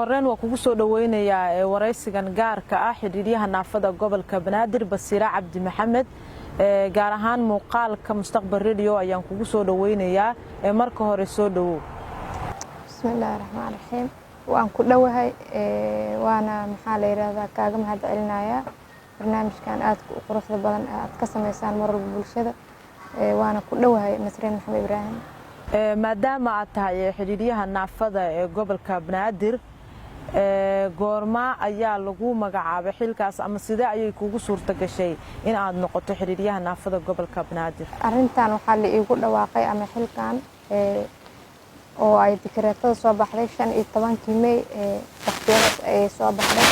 horreyn waa kugu soo dhaweynayaa waraysigan gaarka ah xidhiidhyaha naafada gobolka Banaadir Basiira Cabdi Maxamed gaar ahaan muuqaalka Mustaqbal Radio ayaan kugu soo dhaweynayaa marka hore soo dhawow. Bismillahir Rahmaanir Rahiim. waan ku dhawahay waana maxaa la yiraahdaa kaaga mahadcelinayaa barnaamijkan aad u quruxda badan aad ka sameysaan mar walba bulshada waana ku dhawahay Nasreen Maxamed Ibraahim. maadaama aad tahay xidhiidhyaha naafada ee gobolka Banaadir goorma ayaa lagu magacaabay xilkaas ama sidee ayay kugu suurta gashay in aad noqoto xidhiidhyaha naafada gobolka Banaadir? Arrintan waxaa la iigu dhawaaqay ama xilkan oo ay dekreetada soo baxday 15 May waqtigaas ay soo baxday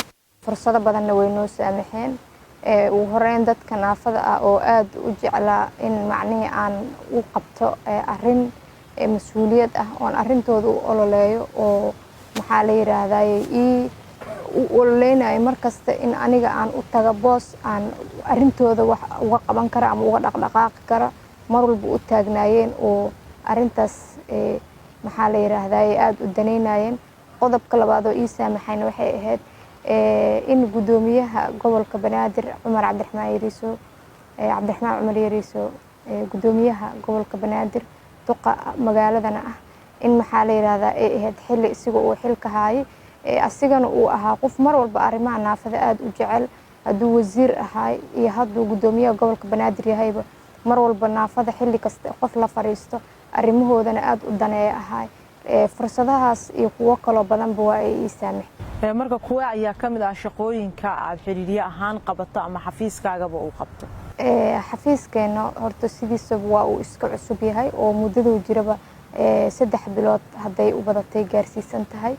fursado badan way noo saamaxeen ugu horeyn dadka naafada ah oo aad u jeclaa in macnaheedu aan u qabto arrin mas'uuliyad ah oo arrintooda u ololeeyo oo maxaa la yiraahdaa u ololeynayo markasta in aniga aan u taga boos aan arrintooda wax uga qaban karo ama uga dhaqdhaqaaqi karo mar walba u taagnaayeen oo arrintaas maxaa la yiraahdaa aad u daneynayeen. qodobka labaad oo ii saamaxayna waxay ahayd in gudoomiyaha gobolka Banaadir Cumar Cabdiraxmaan Cumar Yariiso gudoomiyaha gobolka Banaadir duqa magaaladana ah in maxaa la yiraahdaa ay ahayd xilli isaga oo xilka haayay asigana uu ahaa qof mar walba arrimaha naafada aad u jecel haduu wasiir ahaay iyo haduu gudoomiyaha gobolka Banaadir yahayba mar walba naafada xilli kasta qof la fariisto arrimahoodana aad u daneeyo ahaay fursadahaas iyo kuwa kale badan waa ay ii saamaxay. marka kuwa ayaa kamid ah shaqooyinka aad xiriiriye ahaan qabato ama xafiiskaagaba uu qabto? xafiiskeena horta sidiisaba waa uu iska cusub yahay oo muddada jiraba 3 bilood haday u badatay gaarsiisan tahay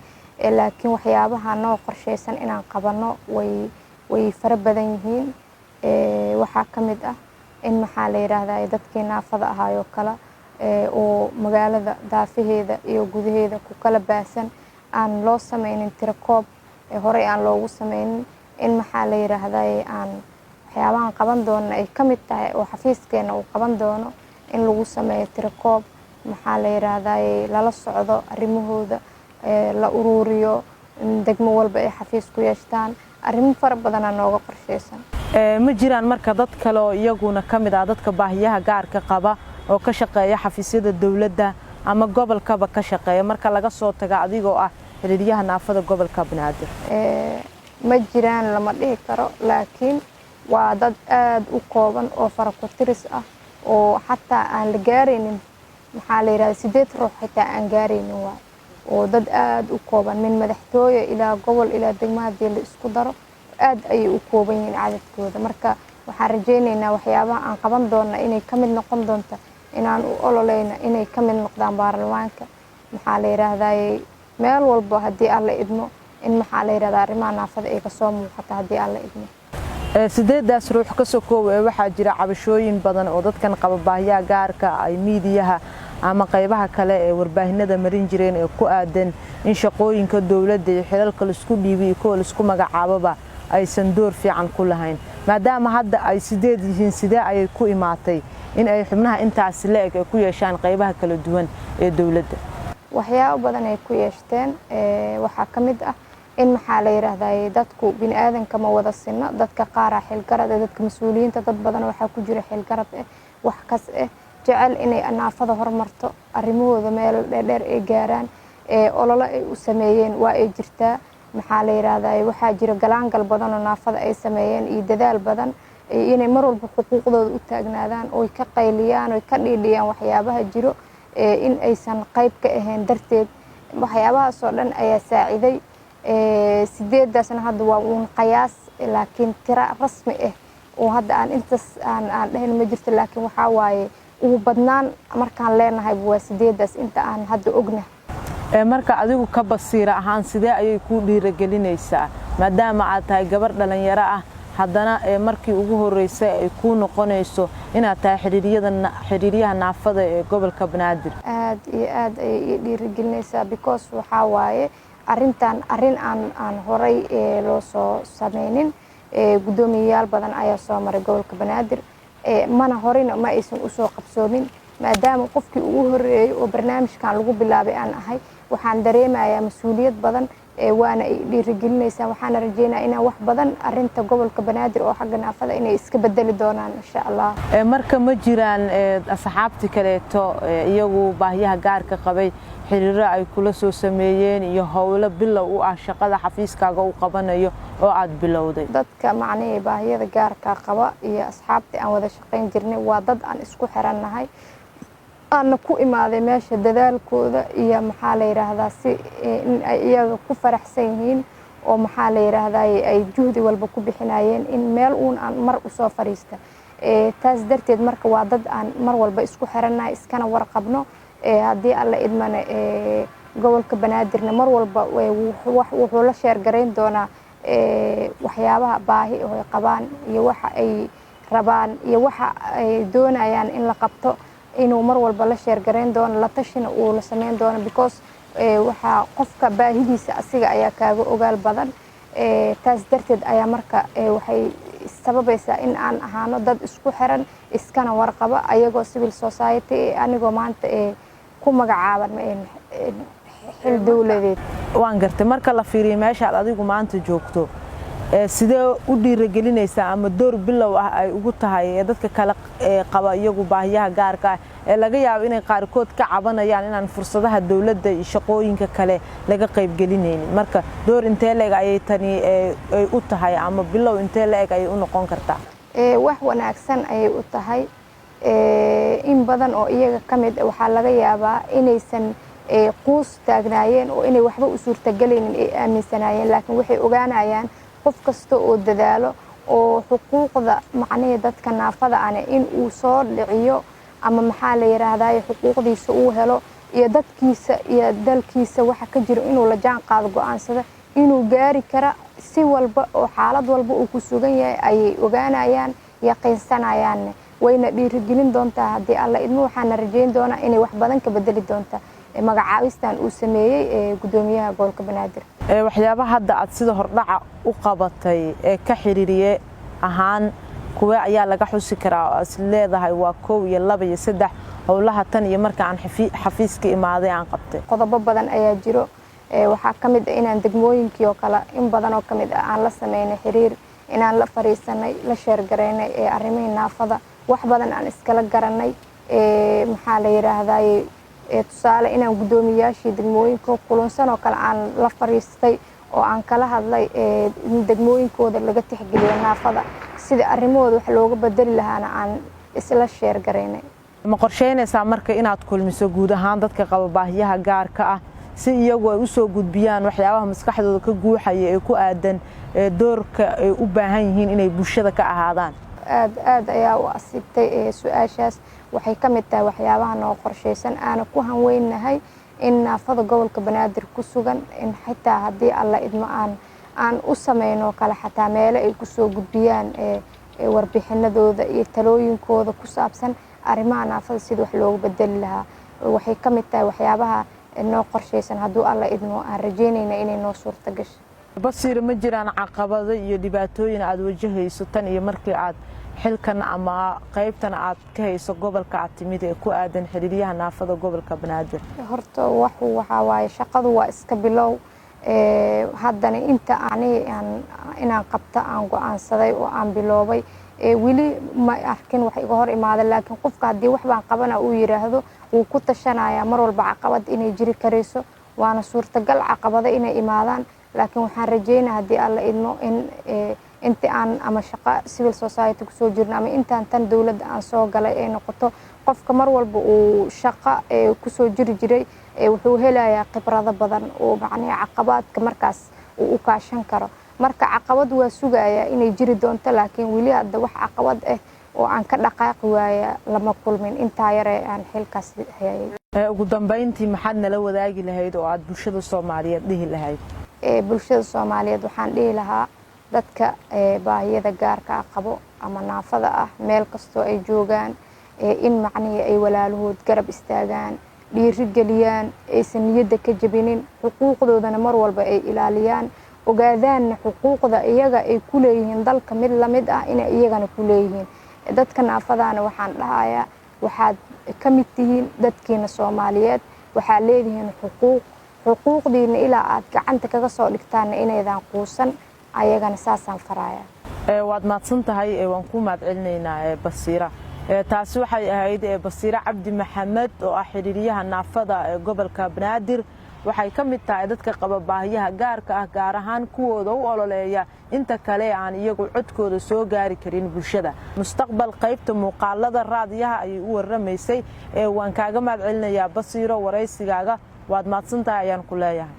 laakiin waxyaabaha noo qorsheysan inaan qabano way fara badan yihiin waxa kamid ah in maxaa la yiraahdaa dadkii naafada ahaayo kala oo magaalada daafaheeda iyo gudaheeda ku kala baasan aan loo sameynin tirakoob hore aan loogu sameynin in maxaa la yiraahdaa aan waxyaabahan qaban doono ay kamid tahay oo xafiiskeena uu qaban doono in lagu sameeyo tirakoob maxaa la yiraahdaa lala socdo arrimahooda la ururiyo degmo walba ay xafiis ku yeeshtaan arrimo fara badan nooga qorsheysan. ma jiraan marka dad kale oo iyaguna kamid ah dadka baahiyaha gaarka qaba oo ka shaqeeya xafiisyada dawladda ama gobolkaba ka shaqeeya marka laga soo tago adigoo ah xidhiidhyaha naafada gobolka Banaadir? ma jiraan lama dhihi karo laakiin waa dad aad u kooban oo fara ku tiris ah oo xataa aan la gaareynin maxaa la yiraahdaa 8 ruux xitaa aan gaareynin waa oo dad aad u kooban min madaxtooyo ilaa gobol ilaa degmada la isku daro aad ay u kooban yihiin cadadkooda. marka waxaan rajeynaynaa waxyaabaha aan qaban doona inay kamid noqon doonto inaan u ololeyna inay kamid noqdaan baarlamaanka maxaa la yiraahdaa meel walba hadii aan la idmo in maxaa la yiraahdaa arrimaha naafada ay ka soo muuqato hadii aan la idmo. sideedaas ruux ka soo koobay waxaa jira cabashooyin badan oo dadkan qaba baahiyaha gaarka ay miidiyaha ama qaybaha kale ee warbaahinada marin jireen ee ku aadan in shaqooyinka dawladda iyo xilalka la isku dhiibay iyo la isku magacaababa aysan door fiican ku lahayn maadaama hadda ay 8 yihiin sidee ay ku imaatay in ay xubnaha intaas leeg ay ku yeeshaan qaybaha kala duwan ee dawladda? waxyaabo badan ay ku yeeshteen waxa kamid ah in maxaa la yiraahdaa dadku bini'aadanka ma wada sinna dadka qaar ah xilgarad dadka mas'uuliyiinta dad badan waxa ku jira xilgarad wax kas jecel inay naafada hormarto arrimahooda meel dheer ay gaaraan olole ay u sameeyeen waa ay jirtaa maxaa la yiraahdaa waxa jira galaangal badan oo naafada ay sameeyeen iyo dadaal badan inay mar walba xuquuqdooda u taagnaadaan oo ka qayliyaan oo ka dhiidhiyaan waxyaabaha jiro in aysan qayb ka ahayn darteed waxyaabahaas oo dhan ayaa saaciday 8daasna hadda waa uun qiyaas laakiin tira rasmi ah oo hadda aan intaas aan dhahayn ma jirto laakiin waxa waaye ugu badnaan markaan leenahay waa 8daas inta aan hadda ognahay. marka adigu ka Basiira ahaan sidee ayay ku dhiirigelinaysaa maadaama aad tahay gabar dhalinyaro ah haddana markii ugu horeysay ay ku noqonayso inaad tahay xidhiidhyaha naafada ee gobolka Banaadir? aad iyo aad ay dhiirigelinaysaa because waxa waaye arrintan arrin aan horay loo soo sameynin gudoomiyayaal badan ayaa soo maray gobolka Banaadir mana horina ma aysan u soo qabsoomin maadaama qofkii ugu horeeyay oo barnaamijkan lagu bilaabay aan ahay waxaan dareemayaa mas'uuliyad badan waana ay dhiirigelinaysaa. waxaana rajeynayaa inaan wax badan arinta gobolka banaadir oo xagga naafada inay iska bedeli doonaan insha Allah. marka ma jiraan asxaabti kaleeto iyagu baahiyaha gaarka qabay xiriiro ay kula soo sameeyeen iyo howlo bilow u ah shaqada xafiiskaaga uu qabanayo oo aad bilowday? dadka macnaheedu baahiyada gaarka qaba iyo asxaabta aan wada shaqayn jirnay waa dad aan isku xirannahay, aan ku imaaday meesha dadaalkooda iyo maxaa la yiraahdaa si in ay iyaga ku faraxsan yihiin oo maxaa la yiraahdaa ay juhdi walba ku bixinayeen in meel uun aan mar u soo fariista. taas darteed marka waa dad aan mar walba isku xirannahay, iskana warqabno. haddii alla idmana gobolka banaadirna mar walba wuxuu la sheer garayn doonaa waxyaabaha baahi oo ay qabaan iyo waxa ay rabaan iyo waxa ay doonayaan in la qabto, inuu mar walba la sheer garayn doono, la tashina uu la sameyn doono because waxa qofka baahidiisa asiga ayaa kaaga ogaal badan. taas darteed ayaa marka waxay sababaysaa in aan ahaano dad isku xiran, iskana warqaba ayagoo civil society anigoo maanta ku magacaaban xil dawladeed. waan gartay. marka la fiiriyo meesha aad adigu maanta joogto sidee u dhiirigelinaysaa ama door bilow ah ay ugu tahay dadka kale qaba iyagu baahiyaha gaarka ah ee laga yaabo inay qaarkood ka cabanayaan inaan fursadaha dawladda iyo shaqooyinka kale laga qayb gelinaynin? marka door intee leeg ayay tani ay u tahay ama bilow intee leeg ayay u noqon kartaa? wax wanaagsan ayay u tahay. in badan oo iyaga ka mid waxaa laga yaabaa inaysan quus taagnaayeen oo inay waxba u suurtagelaynin ay aaminsanaayeen, laakiin waxay ogaanayaan qof kasta oo dadaalo oo xuquuqda macnaheeda dadka naafada ah in uu soo dhiciyo ama maxaa la yiraahdaa xuquuqdiisa uu helo iyo dadkiisa iyo dalkiisa waxa ka jiro inuu la jaan qaado go'aansada inuu gaari kara si walba oo xaalad walba uu ku sugan yahay ayay ogaanayaan, yaqiinsanayaan. wayna dhiirigelin doontaa haddii alla idmo. waxaana rajeyn doonaa inay wax badan ka bedeli doonta magacaabistan uu sameeyey gudoomiyaha gobolka banaadir. waxyaabaha hadda aad sida hordhaca u qabatay ka xiriiriye ahaan kuwa ayaa laga xusi karaa as leedahay waa 1 iyo 2 iyo 3 howlaha tan iyo marka aan xafiiska imaaday aan qabtay? qodobo badan ayaa jiro. waxaa ka mid ah inaan degmooyinkii oo kale in badan oo ka mid ah aan la sameynay xiriir, inaan la fariisanay, la sheer gareynay arrimaha naafada, wax badan aan iskala garanay. maxaa la yiraahdaa tusaale inaan gudoomiyaashii degmooyinka kulunsan oo kale aan la fariistay oo aan kala hadlay degmooyinkooda laga tixgeliyo naafada sida arrimahooda wax looga bedeli lahaana aan isla sheer gareynay. ma qorsheynaysaa marka inaad kulmiso guud ahaan dadka qaba baahiyaha gaarka ah si iyagu ay u soo gudbiyaan waxyaabaha maskaxdooda ka guuxaya ee ku aadan doorka ay u baahan yihiin inay bulshada ka ahaadaan? aad ayaa u asiibtay su'aashaas. waxay ka mid tahay waxyaabaha noo qorshaysan aana ku hanweynahay in naafada gobolka banaadir ku sugan in xitaa haddii alla idmo aan u sameyno kale xataa meelo ay ku soo gudbiyaan warbixinadooda iyo talooyinkooda ku saabsan arrimaha naafada sida wax looga bedeli lahaa. waxay ka mid tahay waxyaabaha noo qorshaysan hadduu alla idmo aan rajeynayna inay noo suurta gasho. Basiir, ma jiraan caqabado iyo dhibaatooyin aad wajahayso tan iyo markii aad xilkan ama qaybtan aad ka hayso gobolka aad timid ee ku aadan xiriiryaha naafada gobolka banaadir? horta waxa waaye shaqadu waa iska bilow. haddana inta inaan qabta aan go'aansaday oo aan biloobay weli ma arkin wax iga hor imaada, laakiin qofka haddii wax baan qabana uu yiraahdo wuu ku tashanayaa mar walba caqabad inay jiri karayso, waana suurtagal caqabado inay imaadaan. laakiin waxaan rajeynayaa haddii alla idmo in inta aan ama shaqo civil society ku soo jirno ama intaan tan dawladda aan soo galay ay noqoto qofka mar walba uu shaqo ku soo jiri jiray wuxuu helayaa khibrado badan oo macnaheedu caqabadka markaas uu u kaashan karo. marka caqabad waa sugayaa inay jiri doonto, laakiin weli hadda wax caqabad ah oo aan ka dhaqaaqi waaya lama kulmin intaa yar ee aan xilkaas hayay. ugu dambeyntii maxaad nala wadaagi lahayd oo aad bulshada Soomaaliyeed dhihi lahayd? bulshada Soomaaliyeed waxaan dhihi lahaa dadka baahiyada gaarka qabo ama naafada ah meel kasto ay joogaan in macnaheedu ay walaalahood garab istaagaan, dhiirigeliyaan, aysan niyadda ka jabinin, xuquuqdoodana mar walba ay ilaaliyaan, ogaadaan xuquuqda iyaga ay ku leeyihiin dalka mid la mid ah inay iyagana ku leeyihiin. dadka naafadaana waxaan dhahayaa waxaad ka mid tihiin dadkeena Soomaaliyeed, waxaa leedihiin xuquuq xuquuqdiina ilaa aad gacanta kaga soo dhigtaan inaydan quusan ayagana saasaan faraaya. waad mahadsan tahay waan ku mahadcelinaynaa Basiira. taasi waxay ahayd Basiira Cabdi Maxamed oo ah xiriiriyaha naafada ee gobolka Banaadir. waxay ka mid tahay dadka qaba baahiyaha gaarka ah gaar ahaan kuwooda u ololeeya inta kale aan iyagu codkooda soo gaari karin bulshada. mustaqbal qaybta muuqaalada raadiyaha ay u waramaysay waan kaaga mahadcelinayaa Basiiro waraysigaaga. waad mahadsan tahay ayaan ku leeyahay.